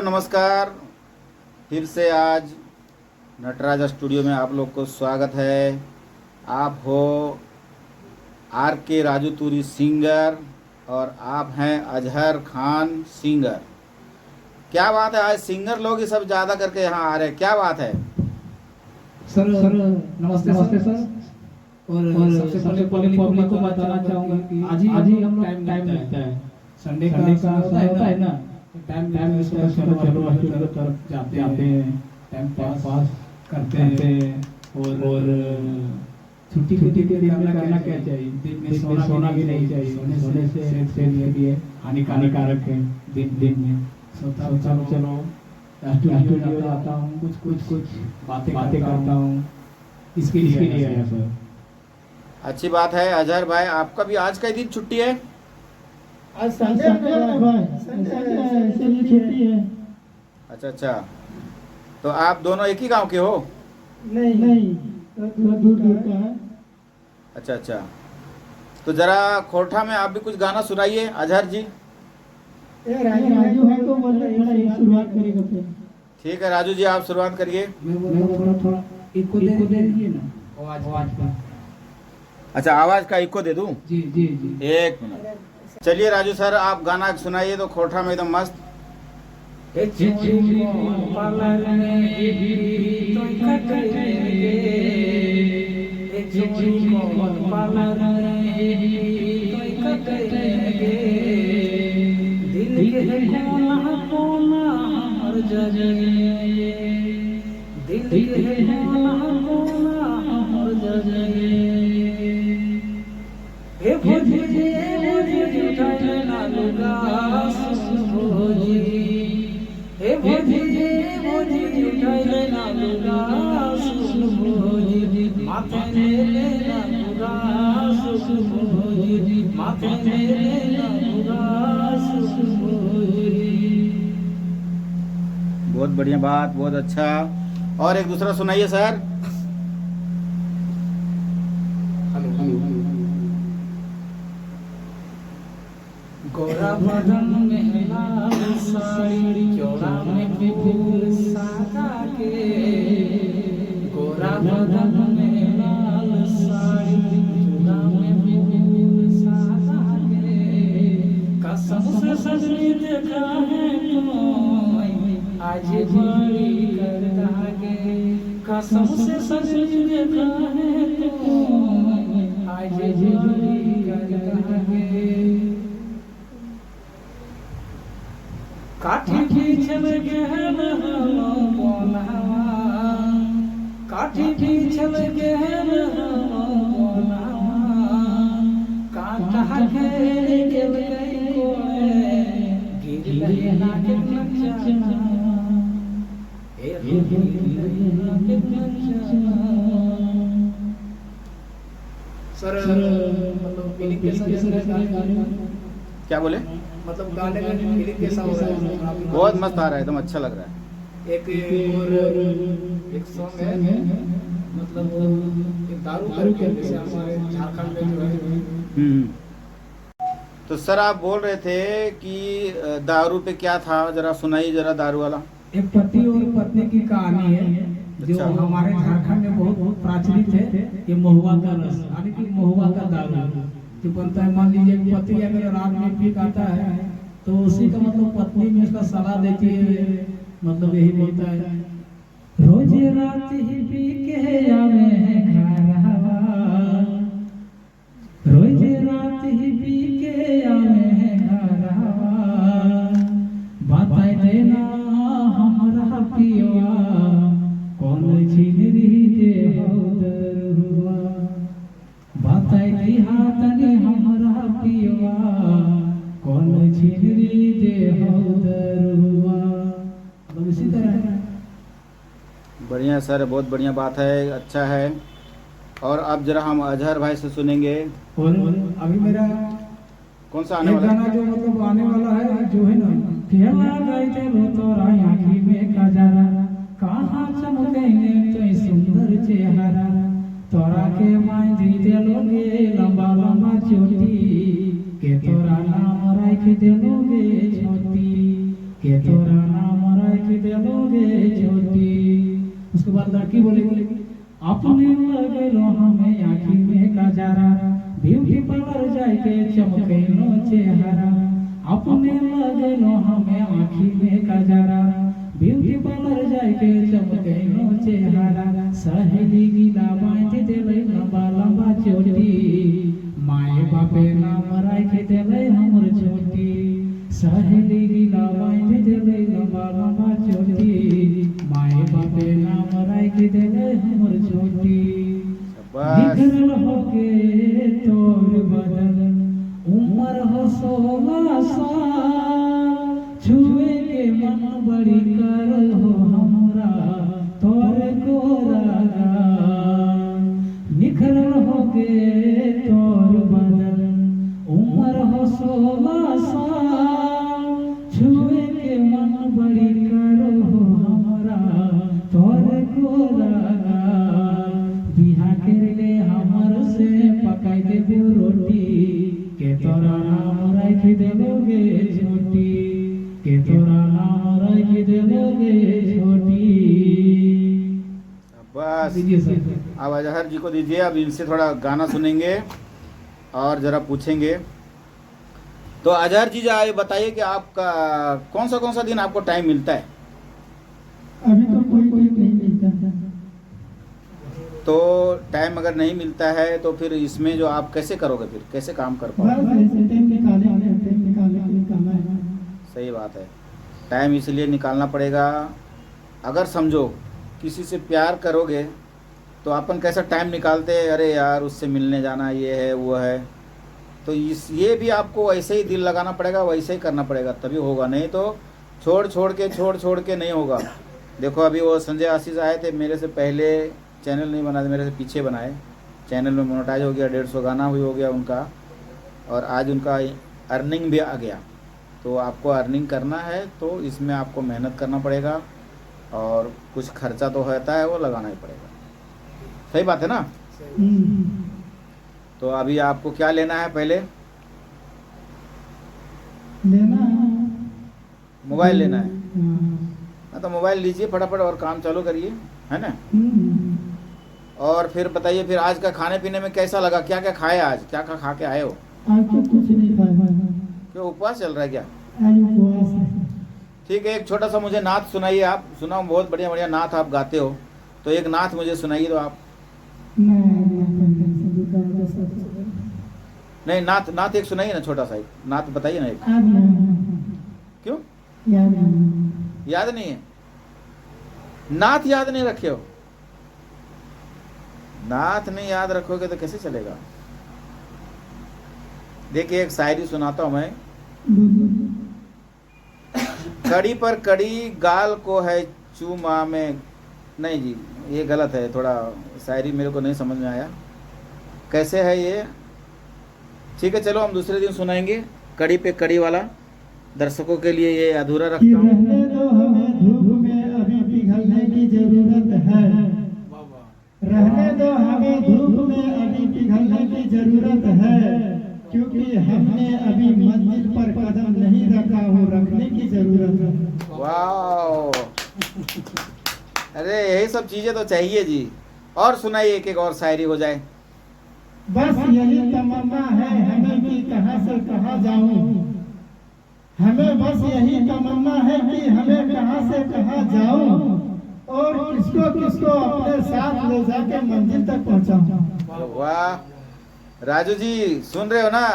नमस्कार। फिर से आज नटराज स्टूडियो में आप लोग को स्वागत है। आप हो आर के राजू तूरी सिंगर और आप हैं अजहर खान सिंगर। क्या बात है, आज सिंगर लोग ही सब ज़्यादा करके यहाँ आ रहे हैं, क्या बात है? सर नमस्ते नमस्ते सर। और सबसे पहले पब्लिक को बताना चाहूँगा कि आज ही हम लोग टाइम मिलता है। संडे का होता है ना, टाइम चलो स्टूडियो तरफ जाते हैं, टाइम पास करते हैं। और छुट्टी के दिन में करना क्या चाहिए, दिन में सोना भी नहीं चाहिए। सोने से सेहत के लिए हानिकारक है। दिन में सोता चलो स्टूडियो आता हूँ, कुछ बातें करता हूँ, इसके लिए आया सर। अच्छी बात है अजहर भाई, आपका भी आज का ही दिन छुट्टी है? आज संडे है भाई, संडे है इसलिए छुट्टी है। अच्छा, तो आप दोनों एक ही गांव के हो? नहीं, थोड़ा दूर का है। अच्छा, तो जरा खोरठा में आप भी कुछ गाना सुनाइए अजहर जी। राजू है तो बोले थोड़ा शुरुआत करेगा फिर। ठीक है राजू जी, आप शुरुआत करिए। मैं थोड़ा इको दे दीजिए ना, आवाज का। अच्छा, आवाज का इको दे दूं? जी। एक मिनट, चलिए राजू सर आप गाना सुनाइए तो खोरठा में एकदम मस्त। बहुत बढ़िया बात, बहुत अच्छा। और एक दूसरा सुनाइए सर। गोरा बदन में लाल साड़ी, चौड़ा में फूल सादा के। गोरा बदन में लाल साड़ी, चौड़ा में फूल सादा के। कसम से सजनी देखा है कोई, आज बड़ी करता के। कसम से सजनी देखा है कोई, आज बड़ी करता के। काठी पीछल गहन बोलावा, काठी पीछल गहन बोलावा। कांटा घेर गेल गई कोए, गिर लगे नाके नचा। गिर लगे नाके नचा। सर मतलब फीलिंग कैसा? क्या बोले? मतलब गाने का फीलिंग कैसा हो रहा है? बहुत मस्त आ रहा है, एकदम अच्छा लग रहा है। एक सॉन्ग है, मतलब एक दारू करके, जैसे हमारे झारखंड में जो है। तो सर आप बोल रहे थे कि दारू पे क्या था, जरा सुनाइए जरा दारू वाला। एक पति और पत्नी की कहानी है जो अच्छा। हमारे झारखंड में बहुत प्रचलित है। ये महुआ का रस, यानी कि महुआ का दारू जो बनता है। मान लीजिए पति अगर रात में पी आता है तो उसी का मतलब पत्नी भी उसका सलाह देती है, मतलब यही बोलता है, रोज रात ही पी के आवे है घरवा, रोज रात ही पी के आवे है घरवा। बताई देना हमरा पियवा, कौन छिनरी दे हौदरुआ। बताई दिहा तनी हमरा पियवा, कौन छिनरी दे हौदरुआ। मतलब इसी तरह। बढ़िया सर, बहुत बढ़िया बात है, अच्छा है। और अब जरा हम अजहर भाई से सुनेंगे। और अभी मेरा कौन सा आने एक वाला गाना है? जो मतलब आने वाला है, जो है ना, खेला गई चलो तोरा आँखी में कजरा, कहाँ चमकेंगे तो सुंदर चेहरा। तोरा के बांधी देलोगे लंबा लंबा चोटी, के तोरा नाम रख देलोगे छोटी, के तोरा नाम उसके बाद लड़की बोलेगी अपने लगेलो हमें आँखी में गजरा ब्यूटी पार्लर जाके चमकेलो चेहरा अपने लगेलो हमें आँखी में गजरा ब्यूटी पार्लर जाके चमकेलो चेहरा सहेली गिला बांध देले लंबा लंबा चोटी माए बापे नाम राख देले हमर छोटी सहेली गिला बांध देले लंबा लंबा चोटी माए बापे नाम राख देले हमर छोटी निकल होके तोर बदन उम्र हो 16 साल छुए के मन बड़ी कर हो हमरा तोर गोरा निखरल होके तोर बदन उम्र हो 16 साल छुए के मन बड़ी कर हो हमरा तोर गोरा बिहा करले हमर से पकाई देबो रोटी के तोरा नाम राख देबोगे छोटी के तोरा नाम राख देबोगे छोटी। बस दीजिए सर। अब अजहर जी को दीजिए। अब इनसे थोड़ा गाना सुनेंगे और ज़रा पूछेंगे। तो अजहर जी ये बताइए कि आपका कौन सा दिन आपको टाइम मिलता है? अभी तो कोई नहीं मिलता। तो टाइम अगर नहीं मिलता है तो फिर इसमें जो आप कैसे करोगे, फिर कैसे काम कर पाओगे? बस ऐसे टाइम निकालना है। सही बात है, टाइम इसलिए निकालना पड़ेगा। अगर समझो किसी से प्यार करोगे तो अपन कैसा टाइम निकालते हैं, अरे यार उससे मिलने जाना, ये है वो है, तो ये भी आपको वैसे ही दिल लगाना पड़ेगा, वैसे ही करना पड़ेगा, तभी होगा। नहीं तो छोड़ के नहीं होगा। देखो अभी वो संजय आशीष आए थे, मेरे से पहले चैनल नहीं बनाए, मेरे से पीछे बनाए। चैनल में मोनेटाइज हो गया, 150 गाना हुई हो गया उनका, और आज उनका अर्निंग भी आ गया। तो आपको अर्निंग करना है तो इसमें आपको मेहनत करना पड़ेगा, और कुछ खर्चा तो होता है वो लगाना ही पड़ेगा। सही बात है ना? तो अभी आपको क्या लेना है? पहले लेना मोबाइल लेना है। हाँ। तो मोबाइल लीजिए फटाफट और काम चालू करिए, है ना? और फिर बताइए, फिर आज का खाने पीने में कैसा लगा? क्या क्या खाए आज? क्या क्या खा के आए हो? आज तो कुछ नहीं खाया। क्यों, उपवास चल रहा है क्या? आज उपवास है। ठीक है, एक छोटा सा मुझे नात सुनाइए। आप सुनाओ, बहुत बढ़िया बढ़िया नात आप गाते हो, तो एक नात मुझे सुनाइए। तो आप नहीं, नात एक सुनाइए ना, छोटा सा एक नात बताइए ना एक। क्यों याद नहीं है? नात याद नहीं रखे हो? नात नहीं याद रखोगे तो कैसे चलेगा? देखिए एक शायरी सुनाता हूं मैं। कड़ी पर कड़ी गाल को है चूमा में, नहीं जी ये गलत है, थोड़ा शायरी मेरे को नहीं समझ में आया कैसे है ये। ठीक है चलो हम दूसरे दिन सुनाएंगे। कड़ी पे कड़ी वाला दर्शकों के लिए ये अधूरा रखता हूँ। रहने दो हमें धूप में अभी पिघलने की जरूरत है। रहने दो हमें धूप में अभी पिघलने की जरूरत है, क्योंकि हमने अभी मंजिल पर कदम नहीं रखा हो, रखने की जरूरत है। वाह, अरे यही सब चीजें तो चाहिए जी। और सुनाइए एक एक और शायरी हो जाए। बस यही तमन्ना है हमें कि कहां से कहां जाऊं, हमें बस यही तमन्ना है कि हमें कहां से कहां जाऊं, और किसको किसको अपने साथ ले जाके मंजिल तक पहुंचाऊं। वाह राजू जी, सुन रहे हो ना?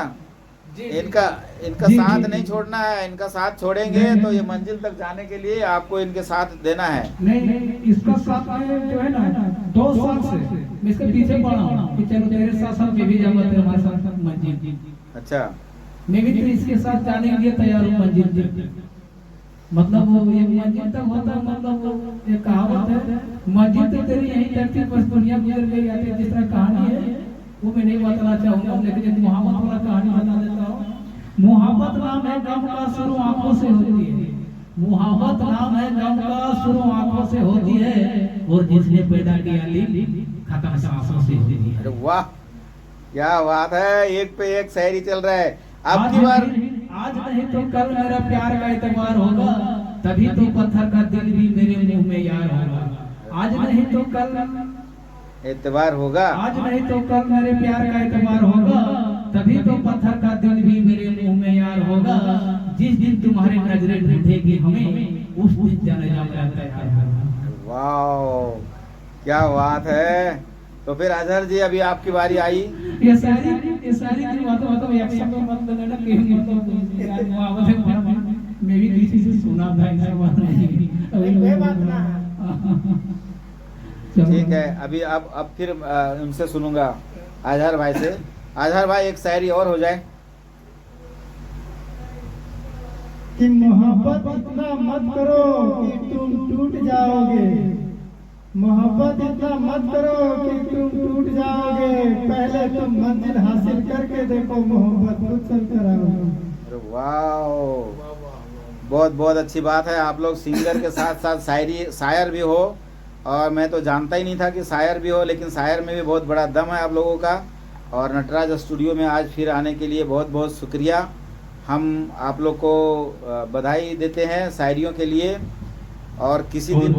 इनका जी, साथ जी, नहीं छोड़ना है। इनका साथ छोड़ेंगे नहीं, तो ये मंजिल तक जाने के लिए आपको इनके साथ देना है। नहीं, इसका साथ में जो है ना 2 साल से मैं इसके पीछे पड़ा हूँ कि चलो तेरे साथ साथ मैं भी जाऊंगा तेरे हमारे साथ मंजिल। अच्छा, मैं भी तो इसके साथ जाने के लिए तैयार हूँ मंजिल तक। मतलब वो ये मंजिल तक होता है, मतलब वो ये कहावत है, मंजिल तो तेरी यही धरती पर दुनिया गुजर गई आती है। जिस तरह कहानी है वो मैं नहीं बताना चाहूंगा, लेकिन एक मोहब्बत वाला कहानी बता देता हूँ। मोहब्बत नाम है गम का शुरू आंखों से होती है। मोहब्बत नाम है गम का शुरू आंखों से होती है, और जिसने पैदा किया ली खत्म सांसों से होती है। अरे वाह क्या बात है, एक पे एक शायरी चल रहा है। अब की बार आज नहीं तो कल मेरा प्यार का इतबार होगा, तभी तो पत्थर का दिल भी मेरे मुंह में यार होगा। आज नहीं तो कल, एतबार होगा। आज नहीं तो कल मेरे प्यार का एतबार होगा, तभी तो पत्थर का दिल भी मेरे मुंह में यार होगा। जिस दिन तुम्हारी नजरें ढूंढेगी हमें, उस दिन जाने जा मेरा तैयार होगा। वाह, क्या बात है। तो फिर अजहर जी अभी आपकी बारी आई। ये सारी की बातों एक शब्द मत लेना कि मतलब यार मुहावत है, मैं भी किसी से सुना था ऐसा बात नहीं। ये बात ना ठीक है, अभी अब फिर उनसे सुनूंगा अजहर भाई से। अजहर भाई एक शायरी और हो जाए। कि मोहब्बत इतना मत करो कि तुम टूट जाओगे, मोहब्बत इतना मत करो कि तुम टूट जाओगे, पहले तुम मंजिल हासिल करके देखो, मोहब्बत खुद चल कर आओगे। अरे वाह, बहुत बहुत अच्छी बात है। आप लोग सिंगर के साथ साथ शायर भी हो, और मैं तो जानता ही नहीं था कि शायर भी हो, लेकिन शायर में भी बहुत बड़ा दम है आप लोगों का। और नटराज स्टूडियो में आज फिर आने के लिए बहुत बहुत शुक्रिया। हम आप लोग को बधाई देते हैं शायरियों के लिए। और किसी दिन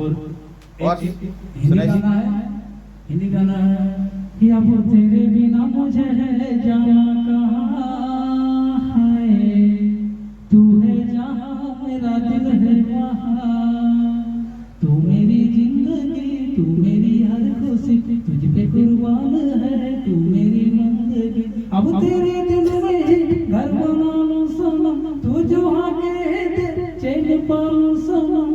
और हिंदी गाना है, हिंदी गाना है कि अब तेरे बिना मुझे जाना कहाँ है, तू है जहाँ मेरा दिल है वहाँ, तू मेरी जिंदगी, तू मेरी हर खुशी, तुझ पे कुर्बान है, तू मेरी जिंदगी। अब तेरे दिल में घर बना लूं सनम, तू जो आके दे चैन पालूं सनम,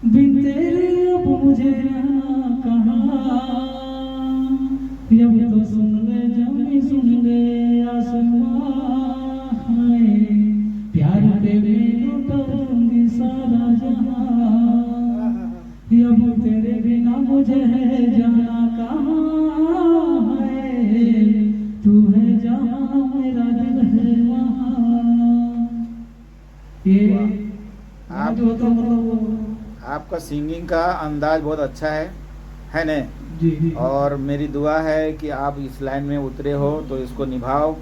बिन तेरे अब मुझे रहना कहाँ। अब तो सुन ले जमी, सुन ले आसमां, प्यार पे मैं लुटाऊंगी सारा जहां। अब तेरे बिना मुझे जाना कहाँ है, तू है जहाँ मेरा दिल है वहाँ। ये आप जो तो मतलब आपका सिंगिंग का अंदाज बहुत अच्छा है न? जी। और मेरी दुआ है कि आप इस लाइन में उतरे हो तो इसको निभाओ,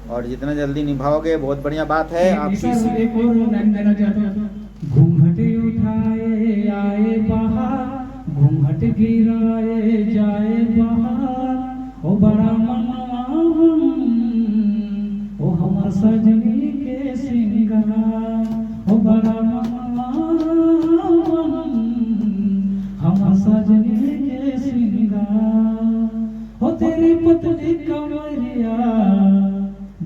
और जितना जल्दी निभाओगे बहुत बढ़िया बात है। आप एक और लाइन देना चाहता हूँ। घूंघट उठाए आए बाहर, घूंघट गिराए जाए बाहर, ओ बड़ा मनवा ओ हमर सजनी के सिंगार, ओ बड़ा मनवा हमर सजनी के सिंगार, हो तेरी पतली कमरिया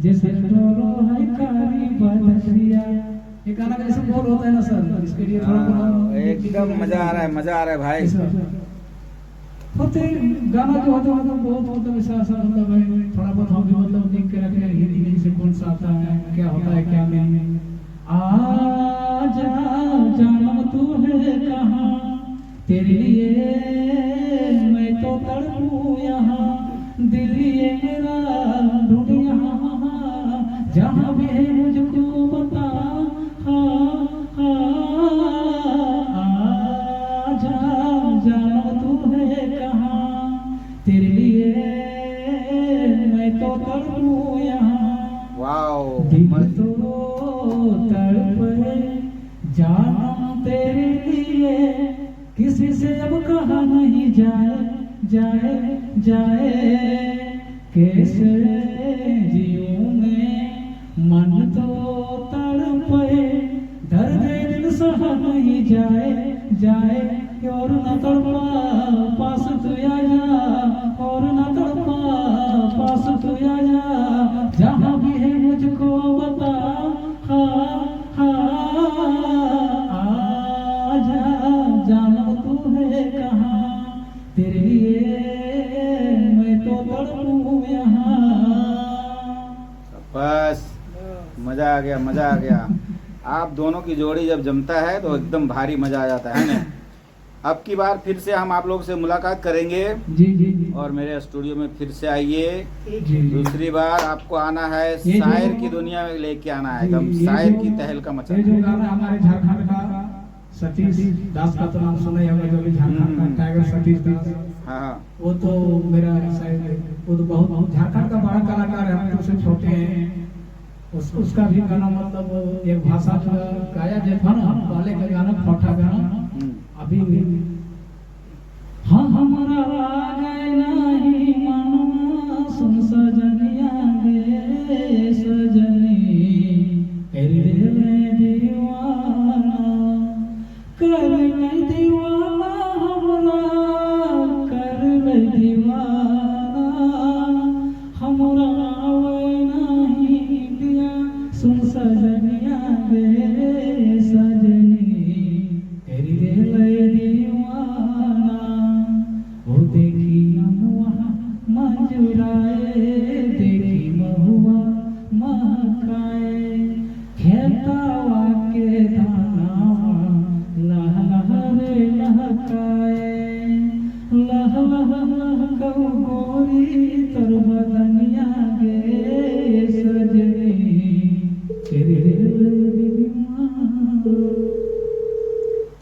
जैसे डोलो है कारी बदरिया। ये गाना कैसे बोल होता है ना सर, इसके लिए थोड़ा एकदम मजा आ रहा है, मजा आ रहा है भाई। होते गाना जो होता है बहुत मतलब ऐसा मतलब है, थोड़ा बहुत हम भी मतलब लिख के रखे हैं हिंदी से कौन सा आता है, क्या होता है क्या नहीं। आजा जानम तू है कहाँ, तेरे लिए मैं तो तड़पूं यहाँ, दिल ये मेरा ढूंढ यहाँ, जहाँ भी है मुझको बता। आजा जानो तू है कहाँ, तेरे लिए मैं तो तड़पूं यहाँ। वाओ, दिल तो तड़पे जानम तेरे लिए, किसी से अब कहा नहीं जाए कैसे जीऊं मैं, मन तो तड़पे दर्द दिल सहा नहीं जाए और न तड़पा पास तू आजा, और न तड़पा पास तू आजा, जहाँ भी है मुझको बता। आजा जानो तू है कहाँ, तेरे लिए मैं तो तड़पूं यहाँ। बस मजा आ गया, मजा आ गया। आप दोनों की जोड़ी जब जमता है तो एकदम भारी मजा आ जाता है ना। अब की बार फिर से हम आप लोग से मुलाकात करेंगे, जी। और मेरे स्टूडियो में फिर से आइए। जी। दूसरी बार आपको आना है, ये जो- शायर की दुनिया में लेके आना है, एकदम ये शायर जो- की तहलका ये मचाना जो है। गाना हमारे झारखंड का सतीश दास का तो नाम सुना ही होगा, जो भी झारखंड का टाइगर सतीश दास, हाँ, वो तो मेरा शायद वो तो बहुत झारखंड का बड़ा कलाकार है, हम तो उससे छोटे हैं। उसका भी गाना मतलब एक भाषा का गाया जो था ना, पहले का गाना फटा गाना, अभी भी महकौ गोरी तोर बदनिया गे सजनी तेरे बिना।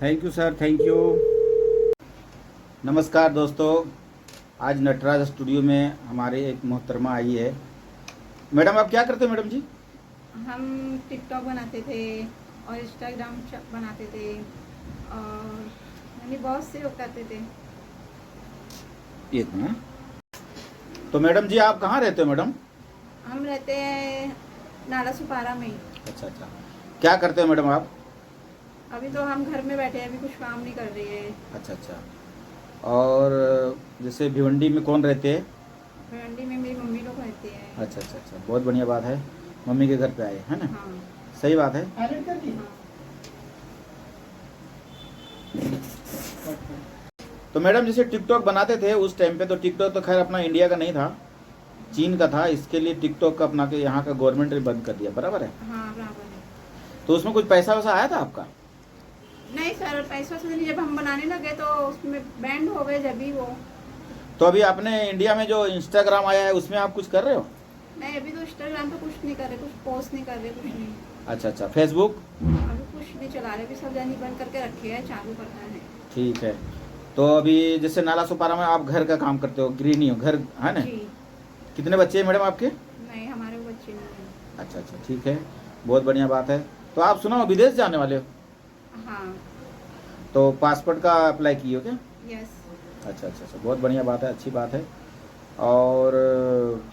Thank you sir, thank you. नमस्कार दोस्तों, आज नटराज स्टूडियो में हमारे एक मोहतरमा आई है। मैडम आप क्या करते हो मैडम जी? हम टिकटॉक बनाते थे और इंस्टाग्राम बनाते थे और यानी बहुत से लोग करते थे। एक मिनट। तो मैडम जी आप कहाँ रहते हो मैडम? हम रहते हैं नाला सुपारा में। अच्छा अच्छा, क्या करते हो मैडम आप? अभी तो हम घर में बैठे हैं, अभी कुछ काम नहीं कर रही है। अच्छा अच्छा, और जैसे भिवंडी में कौन रहते हैं? भिवंडी में मेरी मम्मी लोग रहती है। अच्छा अच्छा अच्छा, बहुत बढ़िया बात है, मम्मी के घर पे आए है ना? हाँ सही बात है। अरे करिए। हाँ। तो मैडम जैसे टिकटॉक बनाते थे उस टाइम पे, तो टिकटॉक तो खैर अपना इंडिया का नहीं था, चीन का था, इसके लिए टिकटॉक का अपना के यहाँ का गवर्नमेंट ने बंद कर दिया, बराबर है? हाँ बराबर है। तो उसमें कुछ पैसा वैसा आया था आपका? नहीं सर, पैसा से नहीं, जब हम बनाने लगे तो उसमें बैंड हो गए जब ही वो। तो अभी आपने इंडिया में जो इंस्टाग्राम आया है उसमें आप कुछ कर रहे हो? नहीं अभी तो इंस्टाग्राम पे कुछ नहीं कर रहे, कुछ पोस्ट नहीं कर रहे, कुछ नहीं। अच्छा अच्छा, फेसबुक? अभी कुछ नहीं चला रहे, अभी सब जानी बंद करके रखे हैं, चालू करना है। ठीक है। तो अभी जैसे नाला सुपारा में आप घर का काम करते हो, गृहिणी हो, घर है ना? जी। कितने बच्चे हैं मैडम आपके? नहीं हमारे वो बच्चे नहीं हैं। अच्छा अच्छा, ठीक है, बहुत बढ़िया बात है। तो आप सुना हो विदेश जाने वाले हो, हाँ। तो पासपोर्ट का अप्लाई किए हो क्या? यस। अच्छा अच्छा अच्छा, बहुत बढ़िया बात है, अच्छी बात है। और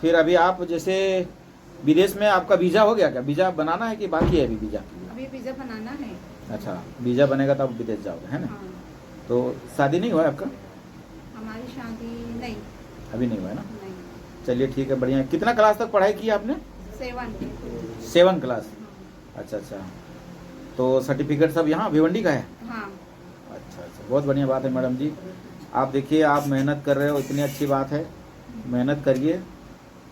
फिर अभी आप जैसे विदेश में आपका वीज़ा हो गया क्या? वीज़ा बनाना है कि बाकी है अभी वीज़ा? अभी वीजा बनाना है। अच्छा, वीज़ा बनेगा तो आप विदेश जाओगे है ना? हाँ। तो शादी नहीं हुआ है आपका? हमारी शादी नहीं। अभी नहीं हुआ है ना? नहीं। चलिए ठीक है, बढ़िया है। कितना क्लास तक पढ़ाई की आपने? 7। 7 क्लास। अच्छा अच्छा, तो सर्टिफिकेट सब यहाँ भिवंडी का है? हाँ। अच्छा अच्छा, बहुत बढ़िया बात है मैडम जी। आप देखिए, आप मेहनत कर रहे हो, इतनी अच्छी बात है, मेहनत करिए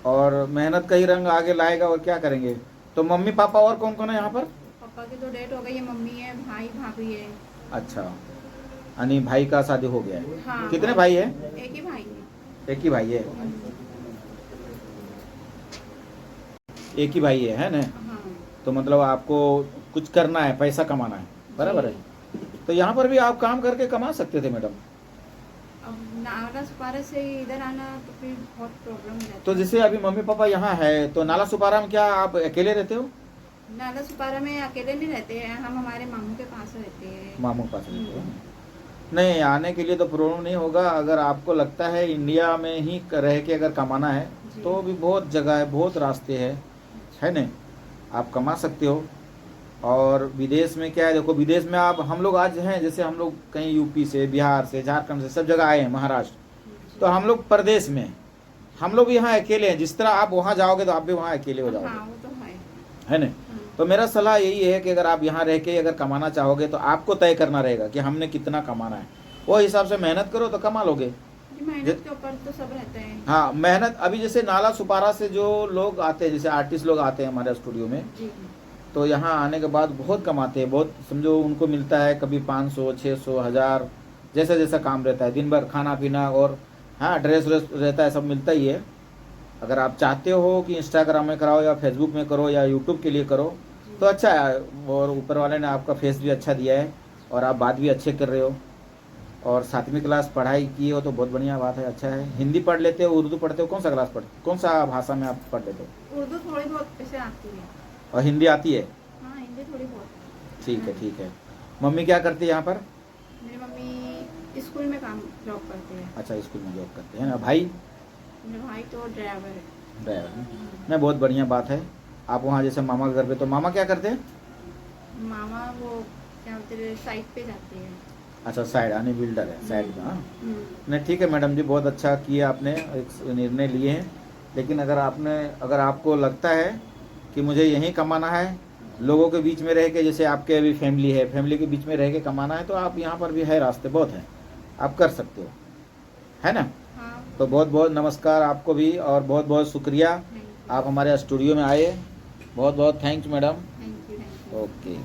और मेहनत का ही रंग आगे लाएगा, और क्या करेंगे। तो मम्मी पापा और कौन कौन है यहाँ पर? पापा की तो डेथ हो गई है, मम्मी है, भाई भाभी है। अच्छा, यानी भाई का शादी हो गया है? हाँ। कितने भाई है? एक ही भाई है। एक ही भाई है? एक ही भाई है ना? हाँ। तो मतलब आपको कुछ करना है, पैसा कमाना है, बराबर है? तो यहाँ पर भी आप काम करके कमा सकते थे मैडम। अब नाला सुपारा से इधर आना तो फिर बहुत प्रॉब्लम हो जाती है। तो जैसे अभी मम्मी पापा यहाँ है, तो नाला सुपारा में क्या आप अकेले रहते हो? नाला सुपारा में अकेले नहीं रहते हैं, हम हमारे मामू के पास रहते हैं। मामू के पास रहते हो? नहीं, आने के लिए तो प्रॉब्लम नहीं होगा। अगर आपको लगता है इंडिया में ही रह के अगर कमाना है जी। तो भी बहुत जगह है, बहुत रास्ते है ना, आप कमा सकते हो। और विदेश में क्या है, देखो विदेश में आप, हम लोग आज हैं, जैसे हम लोग कहीं यूपी से, बिहार से, झारखंड से, सब जगह आए हैं, महाराष्ट्र, तो हम लोग प्रदेश में, हम लोग भी यहाँ अकेले हैं। जिस तरह आप वहाँ जाओगे तो आप भी वहाँ अकेले हो जाओगे, हाँ वो तो है ना? तो मेरा सलाह यही है कि अगर आप यहाँ रह के अगर कमाना चाहोगे तो आपको तय करना रहेगा कि हमने कितना कमाना है, वो हिसाब से मेहनत करो तो कमा लोगे। मेहनत के ऊपर तो सब रहते हैं। हाँ, मेहनत। अभी जैसे नाला सुपारा से जो लोग आते हैं, जैसे आर्टिस्ट लोग आते हैं हमारे स्टूडियो में, जी। तो यहाँ आने के बाद बहुत कमाते हैं, बहुत, समझो उनको मिलता है कभी 500, 600, 1000, जैसा जैसा काम रहता है, दिन भर खाना पीना और हाँ ड्रेस व्रेस रहता है, सब मिलता ही है। अगर आप चाहते हो कि इंस्टाग्राम में कराओ या फेसबुक में करो या यूट्यूब के लिए करो तो अच्छा है, और ऊपर वाले ने आपका फेस भी अच्छा दिया है और आप बात भी अच्छे कर रहे हो, और 7वीं क्लास पढ़ाई की हो तो बहुत बढ़िया बात है, अच्छा है। हिंदी पढ़ लेते हो, उर्दू पढ़ते हो, कौन सा क्लास पढ़ते, कौन सा भाषा में आप पढ़ लेते हो? उर्दू थोड़ी बहुत ऐसे आती है। और हिंदी आती है? हाँ हिंदी थोड़ी बहुत। ठीक है ठीक है। मम्मी क्या करती है यहाँ पर? मेरी मम्मी स्कूल में काम जॉब करते हैं। अच्छा, स्कूल में जॉब करते हैं ना। भाई? मेरा भाई तो ड्राइवर है। ड्राइवर नहीं, बहुत बढ़िया बात है। आप वहाँ जैसे मामा के घर पे, तो मामा क्या करते हैं? मामा वो क्या बोलते हैं, साइड पे जाते हैं। अच्छा, साइड, यानी बिल्डर है साइड में। हाँ, हम्म। नहीं ठीक है मैडम जी, बहुत अच्छा किया आपने, एक निर्णय लिए हैं। लेकिन अगर आपको लगता है कि मुझे यहीं कमाना है, लोगों के बीच में रह के, जैसे आपके अभी फैमिली है, फैमिली के बीच में रह के कमाना है, तो आप यहाँ पर भी है, रास्ते बहुत हैं, आप कर सकते हो, है ना? हाँ। तो बहुत बहुत नमस्कार आपको भी, और बहुत बहुत शुक्रिया, आप हमारे स्टूडियो में आए, बहुत बहुत thanks madam. Thank you. Okay.